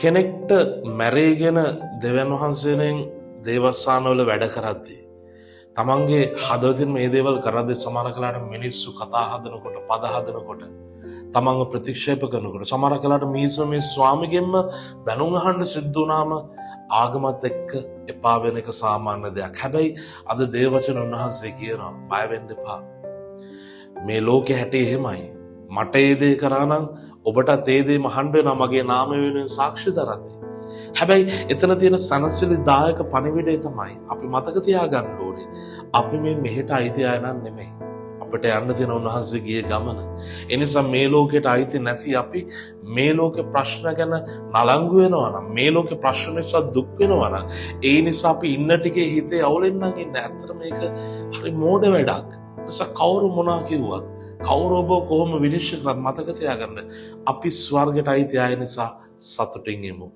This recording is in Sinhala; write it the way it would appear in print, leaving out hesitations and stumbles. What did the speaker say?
කෙනෙක්ට මැරේගෙන දෙවියන් වහන්සේගෙන් දේවස්ථානවල වැඩ කරද්දී තමන්ගේ හදවතින් මේ දේවල් කරද්දී සමහර කලාට මිනිස්සු කතා හදනකොට පද හදනකොට තමන්ව ප්‍රතික්ෂේප කරනකොට සමහර කලාට මේ ස්වාමිගෙන්ම බැනුම් අහන්න සිද්ධ වුණාම ආගමත් එක්ක එපා වෙන එක සාමාන්‍ය දෙයක්. හැබැයි අද දේවවචන උන්වහන්සේ කියනවා බය වෙන්න එපා. මේ ලෝකේ හැටි එහෙමයි. මට ඒ දේ කරා නම් ඔබටත් ඒ දේ මහන්න වෙනවා මගේ නාමය වෙනුවෙන් සාක්ෂි දරද්දී. හැබැයි එතන තියෙන සනසිලිදායක පණිවිඩය තමයි අපි මතක තියාගන්න ඕනේ. අපි මේ මෙහෙට අයිති අය නන් නෙමෙයි. අපිට යන්න තියෙන උන්වහන්සේ ගියේ ගමන. ඒ නිසා මේ ලෝකෙට අයිති නැති අපි මේ ලෝකේ ප්‍රශ්න ගැන නලංගු වෙනවා නම් මේ ලෝකේ ප්‍රශ්න නිසා දුක් වෙනවා නම් ඒ නිසා අපි ඉන්න ටිකේ හිතේ අවුලෙන් නම් ඉන්නේ. ඇත්තට මේක හරි මෝඩ වැඩක්. නිසා කවුරු මොනවා කිව්වත් කවුරු ඔබ කොහොම විනිශ්චය කරත් මතක තියාගන්න අපි ස්වර්ගයට අයිති අය නිසා සතුටින් ඉමු.